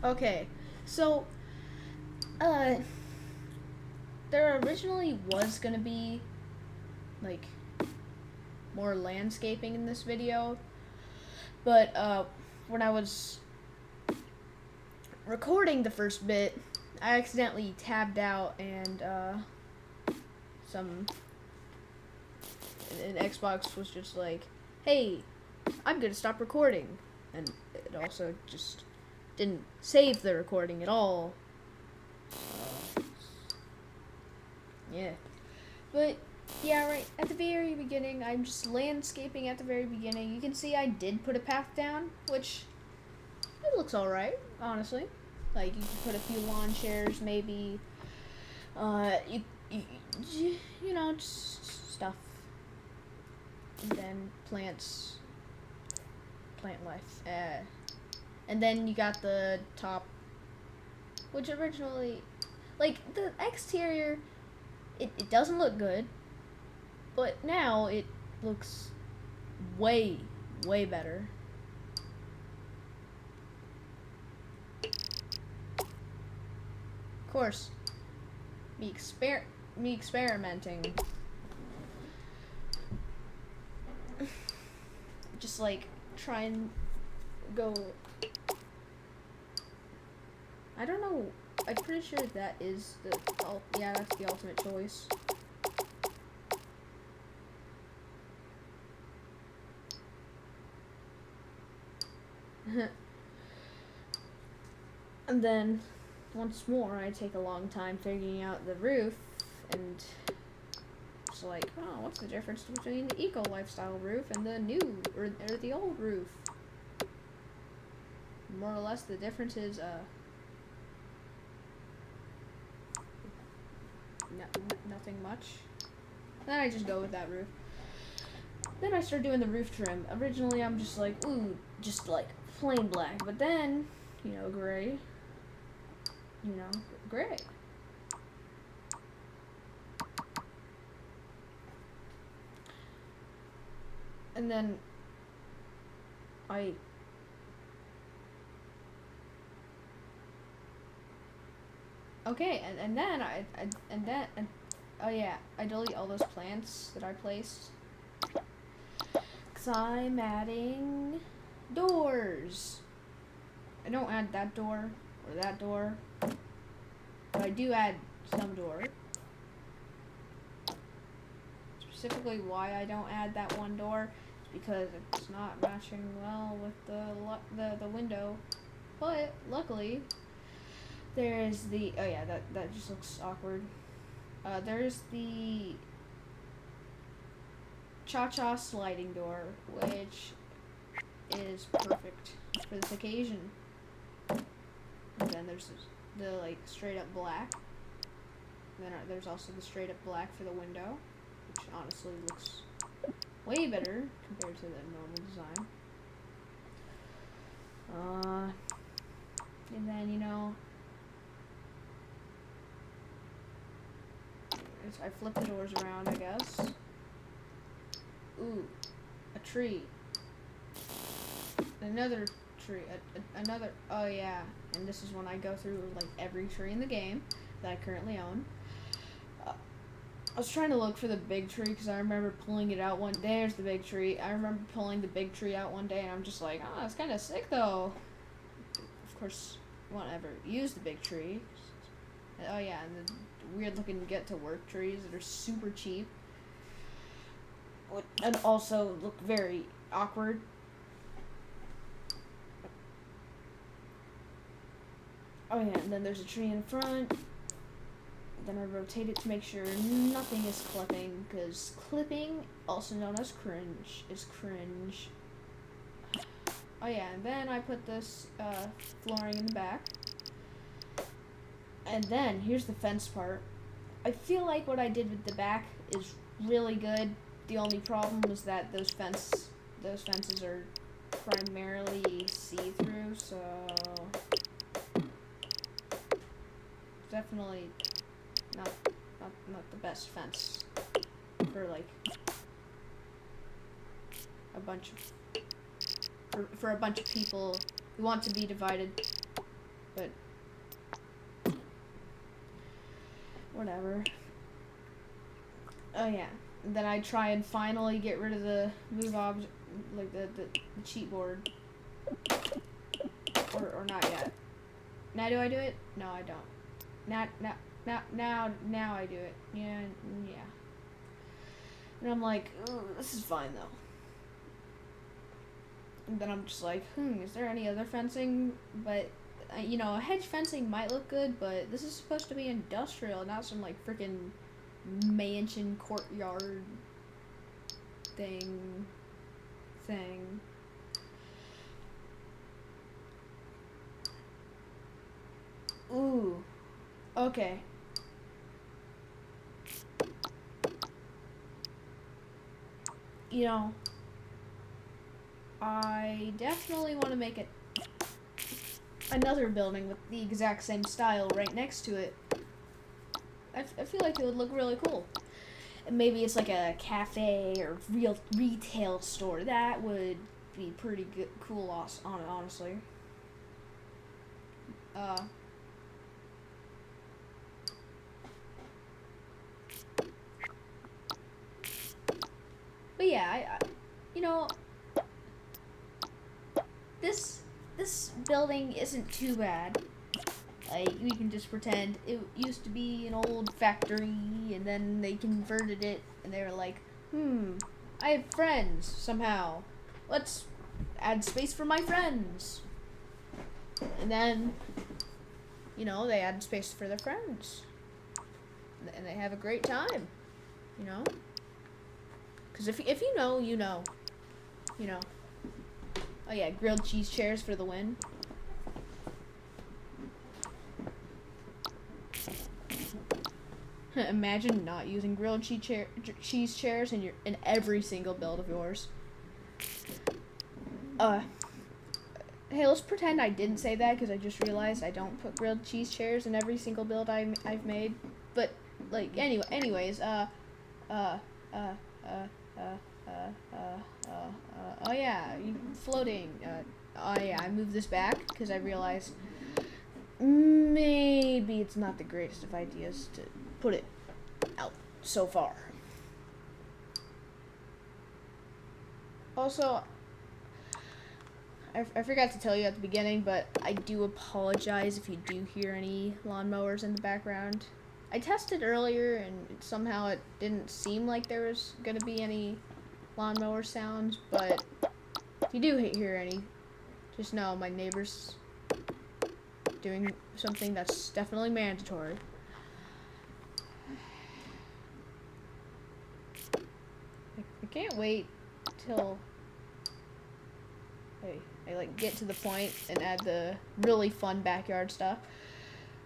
Okay, so, uh, there originally was gonna be, like, more landscaping in this video, but, when I was recording the first bit, I accidentally tabbed out and, some, and Xbox was just like, hey, I'm gonna stop recording, and it also just didn't save the recording at all. Yeah. But, yeah, right at the very beginning, I'm just landscaping at the very beginning. You can see I did put a path down, which, it looks alright, honestly. Like, you can put a few lawn chairs, maybe, you, you know, just stuff. And then plants, plant life. And then you got the top, which originally, like, the exterior, it doesn't look good, but now it looks way, way better. Of course, me experimenting, just like try and go. I don't know. I'm pretty sure that is the. Yeah, that's the ultimate choice. And then, once more, I take a long time figuring out the roof, and it's like, oh, what's the difference between the eco lifestyle roof and the new or the old roof? More or less, the difference is nothing much. Then I just go with that roof. Then I start doing the roof trim. Originally, I'm just like, ooh, just like plain black. But then, gray. Gray. And then I and then oh yeah, I delete all those plants that I placed. Cause I'm adding doors. I don't add that door or that door, but I do add some door. Specifically, why I don't add that one door is because it's not matching well with the window. But luckily, there's the that just looks awkward. There's the cha-cha sliding door, which is perfect for this occasion. And then there's the like straight up black. And then there's also the straight up black for the window, which honestly looks way better compared to the normal design. And then I flip the doors around, I guess. Ooh, a tree. Another tree. Another. Oh yeah, and this is when I go through like every tree in the game that I currently own. I was trying to look for the big tree because I remember pulling it out one. There's the big tree. I remember pulling the big tree out one day, and I'm just like, oh, it's kind of sick though. Of course, you won't ever use the big tree. Oh yeah, and the weird looking get to work trees that are super cheap, and also look very awkward. Oh yeah, and then there's a tree in front. Then I rotate it to make sure nothing is clipping, because clipping, also known as cringe, is cringe. Oh yeah, and then I put this flooring in the back. And then, here's the fence part. I feel like what I did with the back is really good. The only problem is that those fences are primarily see-through, so definitely not the best fence for like a bunch of people who want to be divided. but whatever. Oh yeah. And then I try and finally get rid of the move object, like the cheat board. Or not yet. Now do I do it? No, I don't. Now I do it. Yeah. And I'm like, this is fine though. And then I'm just like, is there any other fencing? But, hedge fencing might look good, but this is supposed to be industrial, not some, like, freaking mansion courtyard thing. Ooh. Okay. I definitely want to make it another building with the exact same style right next to it. I feel like it would look really cool. And maybe it's like a cafe or real retail store. That would be pretty good, cool, honestly. But yeah, this building isn't too bad. Like, we can just pretend it used to be an old factory, and then they converted it, and they were like, I have friends, somehow. Let's add space for my friends. And then, they add space for their friends. And they have a great time, Because if you know, you know. Oh yeah, grilled cheese chairs for the win. Imagine not using grilled cheese chairs in every single build of yours. Hey, let's pretend I didn't say that because I just realized I don't put grilled cheese chairs in every single build I've made. But like, anyways, oh yeah, floating. Oh yeah, I moved this back because I realized maybe it's not the greatest of ideas to put it out so far. Also, I forgot to tell you at the beginning, but I do apologize if you do hear any lawnmowers in the background. I tested earlier, and somehow it didn't seem like there was going to be any lawnmower sounds, but if you do hear any, just know my neighbor's doing something that's definitely mandatory. I can't wait till I like get to the point and add the really fun backyard stuff.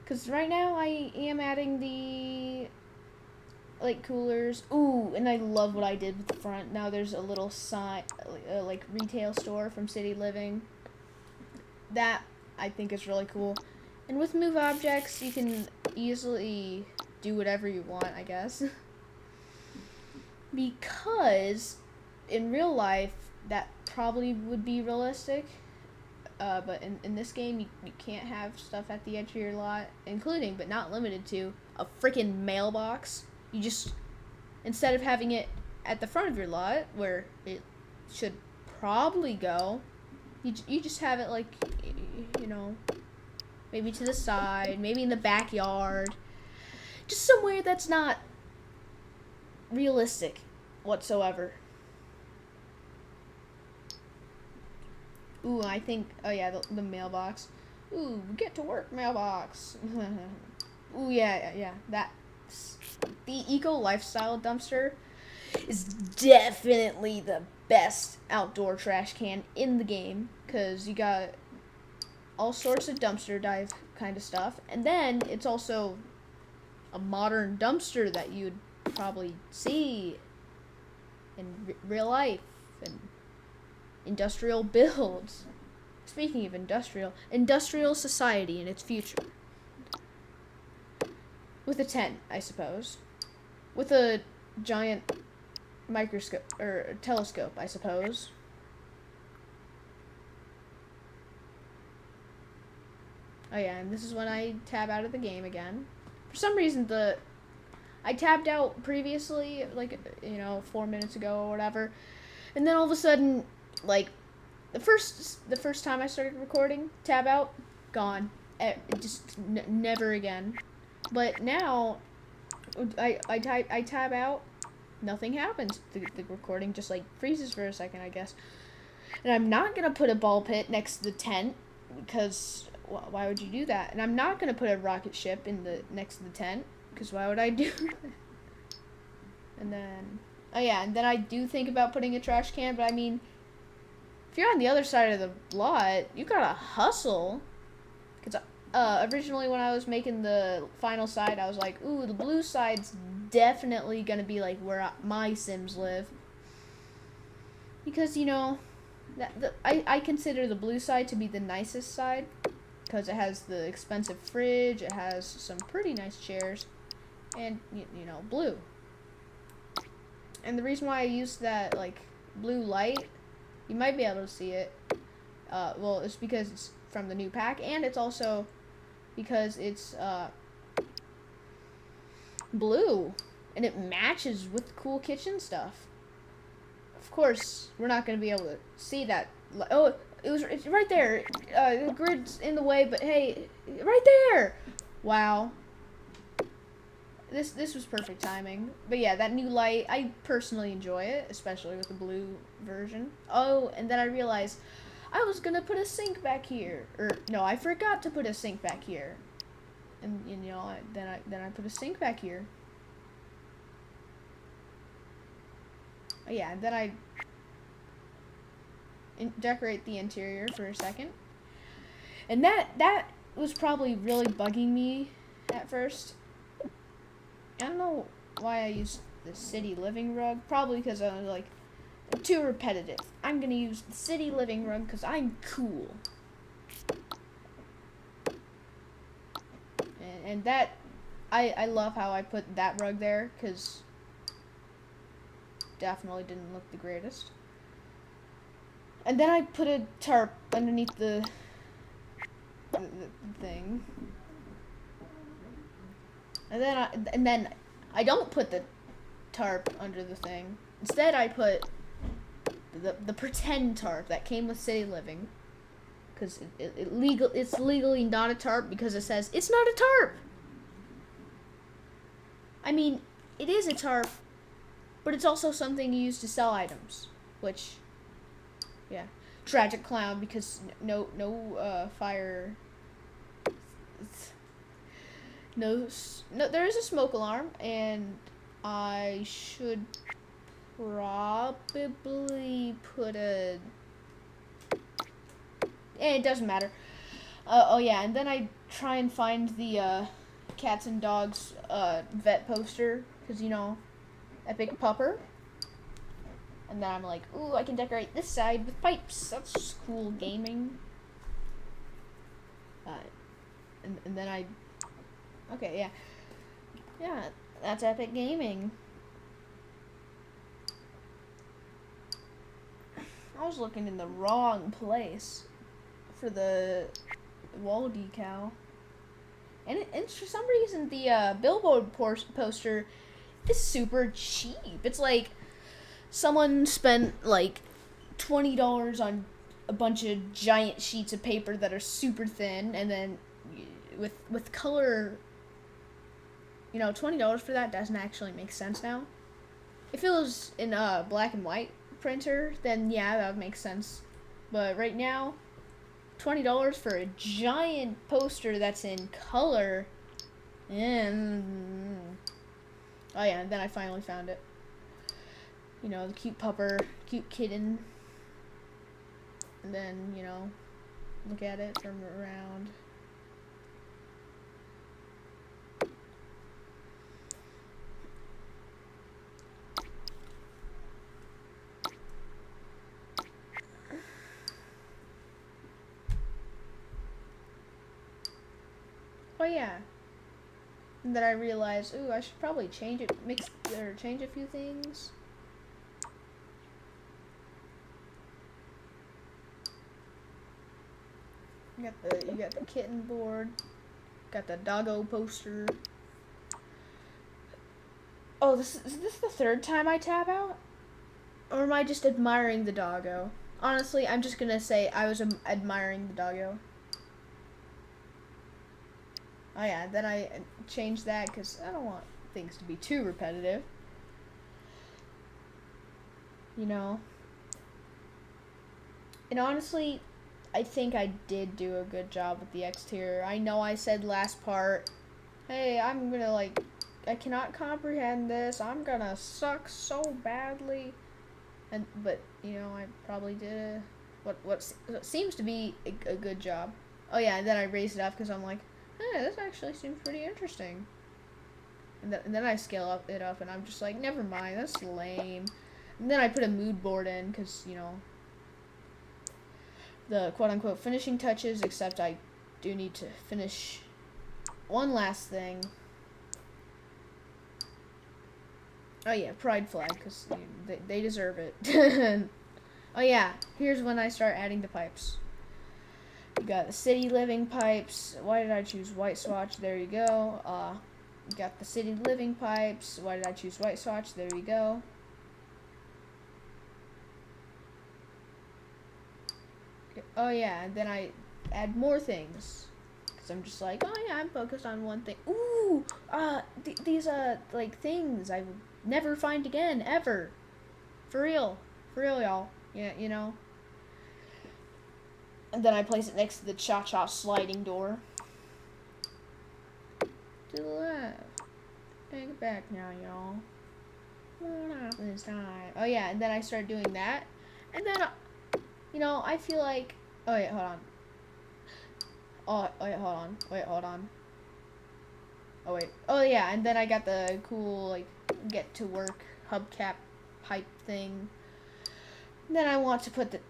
Cause right now I am adding the like coolers. Ooh, and I love what I did with the front. Now there's a little sign, like retail store from City Living. That I think is really cool. And with move objects, you can easily do whatever you want, I guess. Because in real life, that probably would be realistic. But in this game, you can't have stuff at the edge of your lot, including, but not limited to, a freaking mailbox. You just, instead of having it at the front of your lot, where it should probably go, you just have it, like, maybe to the side, maybe in the backyard. Just somewhere that's not realistic whatsoever. Ooh, I think, oh yeah, the mailbox. Ooh, get to work, mailbox. Ooh, yeah, that's, the eco lifestyle dumpster is definitely the best outdoor trash can in the game, because you got all sorts of dumpster dive kind of stuff, and then it's also a modern dumpster that you'd probably see in real life and industrial builds. Speaking of industrial society in its future. With a tent, I suppose. With a giant microscope, or telescope, I suppose. Oh yeah, and this is when I tab out of the game again. For some reason, I tabbed out previously, like, 4 minutes ago or whatever, and then all of a sudden, like, the first time I started recording, tab out, gone, just never again. But now, I tab out, nothing happens. The recording just like freezes for a second, I guess. And I'm not gonna put a ball pit next to the tent because why would you do that? And I'm not gonna put a rocket ship in the next to the tent because why would I do that? And then, oh yeah, and then I do think about putting a trash can, but I mean, if you're on the other side of the lot, you gotta hustle. Because originally when I was making the final side, I was like, ooh, the blue side's definitely gonna be like where my Sims live. Because, I consider the blue side to be the nicest side. Because it has the expensive fridge, it has some pretty nice chairs, and, blue. And the reason why I used that, like, blue light, you might be able to see it. Well, it's because it's from the new pack, and it's also because it's blue, and it matches with the cool kitchen stuff. Of course, we're not going to be able to see that. Oh, it's right there. The grid's in the way, but hey, right there. Wow. This was perfect timing. But yeah, that new light, I personally enjoy it, especially with the blue version. Oh, and then I realized I was gonna put a sink back here. Or no, I forgot to put a sink back here. And then I put a sink back here. Oh, yeah, and then I decorate the interior for a second. And that was probably really bugging me at first. I don't know why I used the city living rug. Probably because I was like, too repetitive. I'm gonna use the city living rug because I'm cool. And that, I love how I put that rug there because definitely didn't look the greatest. And then I put a tarp underneath the thing. And then I don't put the tarp under the thing. Instead, I put the pretend tarp that came with City Living, because it's legally not a tarp because it says it's not a tarp. I mean, it is a tarp, but it's also something you use to sell items, which, yeah, tragic clown because no fire. No, there is a smoke alarm, and I should probably put a... it doesn't matter. Oh yeah, and then I try and find the cats and dogs vet poster, because, epic pupper. And then I'm like, ooh, I can decorate this side with pipes. That's just cool gaming. And then I... Okay, yeah. Yeah, that's epic gaming. I was looking in the wrong place for the wall decal. And for some reason, the billboard poster is super cheap. It's like someone spent like $20 on a bunch of giant sheets of paper that are super thin, and then with color... $20 for that doesn't actually make sense now. If it was in a black and white printer, then yeah, that would make sense. But right now, $20 for a giant poster that's in color. And oh yeah, and then I finally found it. The cute pupper, cute kitten. And then, look at it from around. Oh yeah. And then I realized, ooh, I should probably change it, change a few things. You got the kitten board. Got the doggo poster. Oh, is this the third time I tab out? Or am I just admiring the doggo? Honestly, I'm just gonna say I was admiring the doggo. Oh yeah, then I changed that because I don't want things to be too repetitive. You know? And honestly, I think I did do a good job with the exterior. I know I said last part, hey, I'm gonna like, I cannot comprehend this. I'm gonna suck so badly. But you know, I probably did what seems to be a good job. Oh yeah, and then I raised it up because I'm like, hey, this actually seems pretty interesting. And then I scale it up, and I'm just like, never mind, that's lame. And then I put a mood board in because, you know, the quote-unquote finishing touches, except I do need to finish one last thing. Oh yeah, pride flag, because they deserve it. Oh yeah, here's when I start adding the pipes. You got the city living pipes. Why did I choose white swatch? There you go. You got the city living pipes. Why did I choose white swatch? There you go. Oh yeah, and then I add more things. Because I'm just like, oh yeah, I'm focused on one thing. Ooh, these like things I would never find again, ever. For real, y'all. Yeah, you know. And then I place it next to the cha-cha sliding door. To the left. Take it back now, y'all. Not this time. Oh yeah, and then I started doing that. And then, you know, I feel like, oh wait, hold on. Oh wait, hold on. Wait, hold on. Oh wait. Oh yeah, and then I got the cool like get to work hubcap pipe thing. And then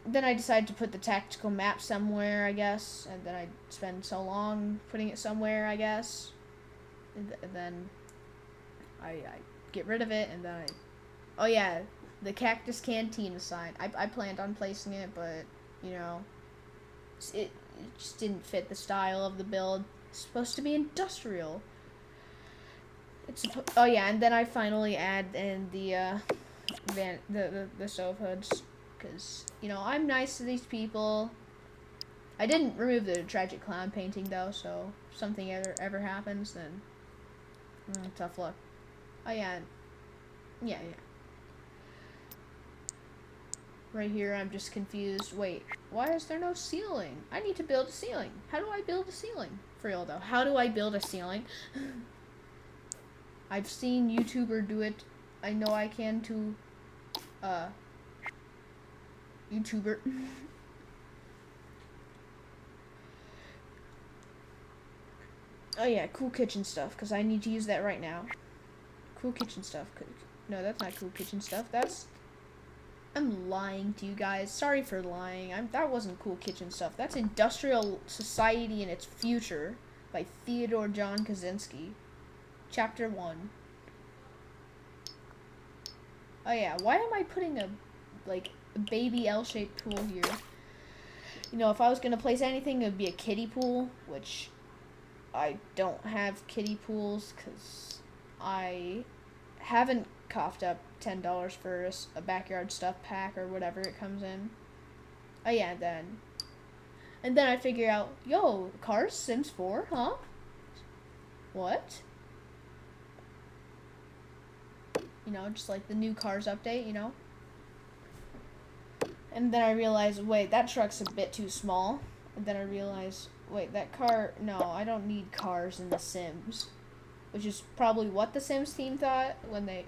then I decided to put the tactical map somewhere, I guess. And then I spend so long putting it somewhere, I guess. And then I get rid of it, and then oh yeah, the Cactus Cantina sign. I planned on placing it, but you know, it just didn't fit the style of the build. It's supposed to be industrial. Oh yeah, and then I finally add in the the stove hoods, because you know I'm nice to these people. I didn't remove the tragic clown painting though, so if something ever happens, then tough luck. Oh yeah, yeah. Right here, I'm just confused. Wait, why is there no ceiling? I need to build a ceiling. How do I build a ceiling? For real though, how do I build a ceiling? I've seen YouTuber do it. I know I can too. YouTuber. Oh yeah, cool kitchen stuff, because I need to use that right now. Cool kitchen stuff. No, that's not cool kitchen stuff. I'm lying to you guys. Sorry for lying. That wasn't cool kitchen stuff. That's Industrial Society and Its Future by Theodore John Kaczynski. Chapter 1. Oh yeah, why am I putting a baby L-shaped pool here? You know, if I was gonna place anything, it would be a kiddie pool, which I don't have kiddie pools because I haven't coughed up $10 for a backyard stuff pack or whatever it comes in. Oh yeah, and then I figure out, yo, Cars Sims 4, huh? What? You know, just like the new Cars update, you know? And then I realize, wait, that truck's a bit too small. And then I realize, wait, that car, no, I don't need cars in The Sims. Which is probably what the Sims team thought when they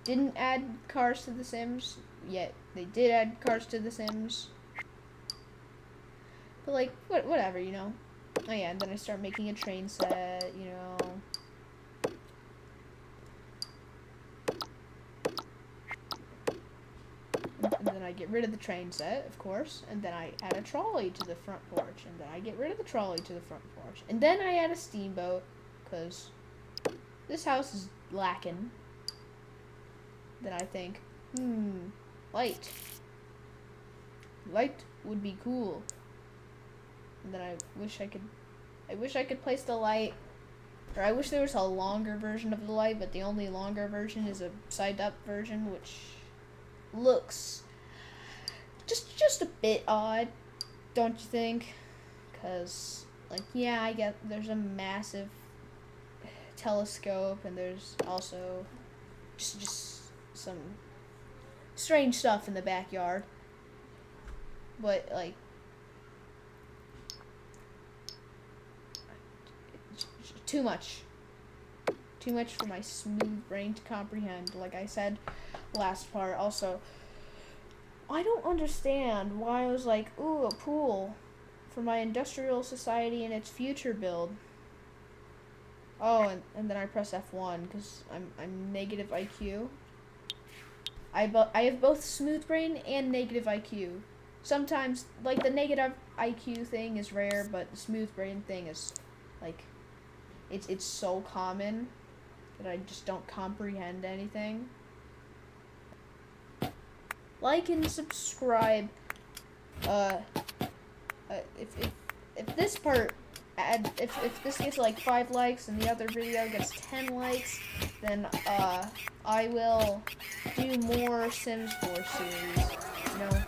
didn't add cars to The Sims, yet they did add cars to The Sims. But like, whatever, you know? Oh yeah, and then I start making a train set, you know? And then I get rid of the train set, of course, and then I add a trolley to the front porch, and then I get rid of the trolley to the front porch, and then I add a steamboat, because this house is lacking. Then I think, light. Light would be cool. And then I wish I could place the light, or I wish there was a longer version of the light, but the only longer version is a side up version, which looks just a bit odd, don't you think? Because, like, yeah, I get there's a massive telescope, and there's also just some strange stuff in the backyard. But, like, too much for my smooth brain to comprehend, like I said last part. Also, I don't understand why I was like, ooh, a pool for my industrial society and its future build. Oh, and then I press F1 because I'm negative IQ. I have both smooth brain and negative IQ. Sometimes, like, the negative IQ thing is rare, but the smooth brain thing is, like, it's so common that I just don't comprehend anything. Like and subscribe. If this part, if this gets like 5 likes and the other video gets 10 likes, then I will do more Sims 4 series. You know,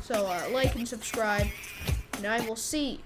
so like and subscribe, and I will see